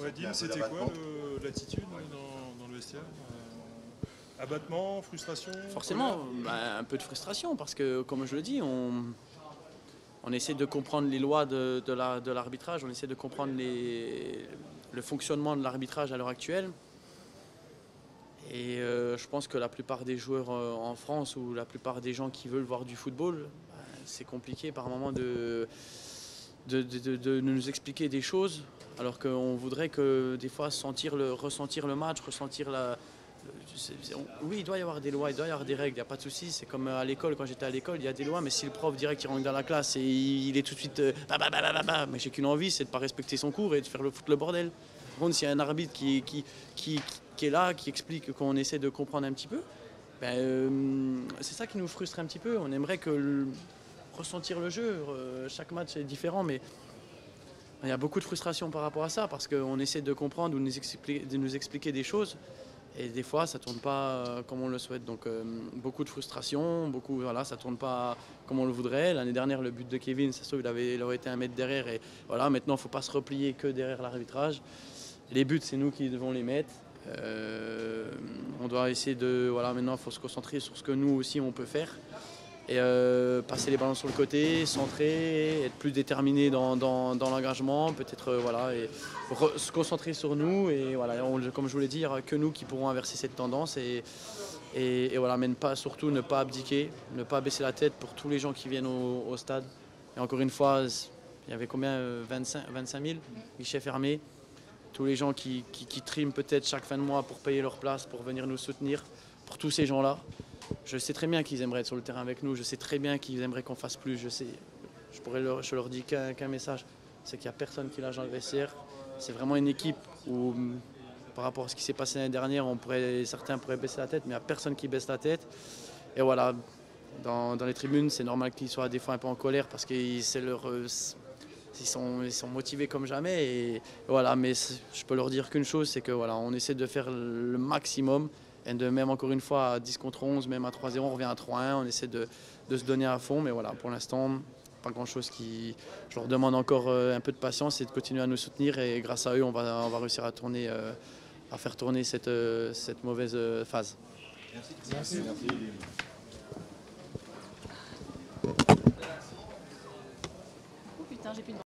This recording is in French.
Ouais, Dim, c'était quoi l'attitude dans le vestiaire? Abattement, frustration, Forcément, colère? un peu de frustration parce que, comme je le dis, on essaie de comprendre les lois de l'arbitrage, on essaie de comprendre le fonctionnement de l'arbitrage à l'heure actuelle. Et je pense que la plupart des joueurs en France ou la plupart des gens qui veulent voir du football, c'est compliqué par moment de nous expliquer des choses, alors qu'on voudrait que des fois ressentir le match, ressentir oui, il doit y avoir des lois, il doit y avoir des règles, il n'y a pas de souci. C'est comme à l'école, quand j'étais à l'école, il y a des lois, mais si le prof direct il rentre dans la classe et il est tout de suite mais j'ai qu'une envie, c'est de ne pas respecter son cours et de faire foutre le bordel. Par contre, s'il y a un arbitre qui est là, qui explique, qu'on essaie de comprendre un petit peu, c'est ça qui nous frustre un petit peu. On aimerait ressentir le jeu. Chaque match est différent, mais il y a beaucoup de frustration par rapport à ça parce qu'on essaie de comprendre ou de nous expliquer des choses. Et des fois, ça ne tourne pas comme on le souhaite. Donc, beaucoup de frustration, ça ne tourne pas comme on le voudrait. L'année dernière, le but de Kevin, ça se trouve, il aurait été un mètre derrière. Et voilà, maintenant, il ne faut pas se replier que derrière l'arbitrage. Les buts, c'est nous qui devons les mettre. On doit essayer maintenant, il faut se concentrer sur ce que nous aussi, on peut faire. Et passer les ballons sur le côté, centrer, être plus déterminé dans l'engagement, peut-être et se concentrer sur nous. Et voilà, comme je vous l'ai dit, il n'y aura que nous qui pourrons inverser cette tendance. Et voilà, mais surtout ne pas abdiquer, ne pas baisser la tête pour tous les gens qui viennent au stade. Et encore une fois, il y avait combien 25 000 guichets fermés. Tous les gens qui triment peut-être chaque fin de mois pour payer leur place, pour venir nous soutenir, pour tous ces gens-là. Je sais très bien qu'ils aimeraient être sur le terrain avec nous, je sais très bien qu'ils aimeraient qu'on fasse plus, je leur dis qu'un message, c'est qu'il n'y a personne qui lâche dans le vestiaire. C'est vraiment une équipe où, par rapport à ce qui s'est passé l'année dernière, certains pourraient baisser la tête, mais il n'y a personne qui baisse la tête. Et voilà, dans les tribunes, c'est normal qu'ils soient des fois un peu en colère parce qu'ils sont motivés comme jamais. Et voilà, mais je peux leur dire qu'une chose, c'est que voilà, on essaie de faire le maximum. Et même encore une fois à 10 contre 11, même à 3-0, on revient à 3-1, on essaie de se donner à fond. Mais voilà, pour l'instant, pas grand-chose Je leur demande encore un peu de patience et de continuer à nous soutenir. Et grâce à eux, on va réussir à faire tourner cette mauvaise phase. Merci. Oh putain, j'ai plus de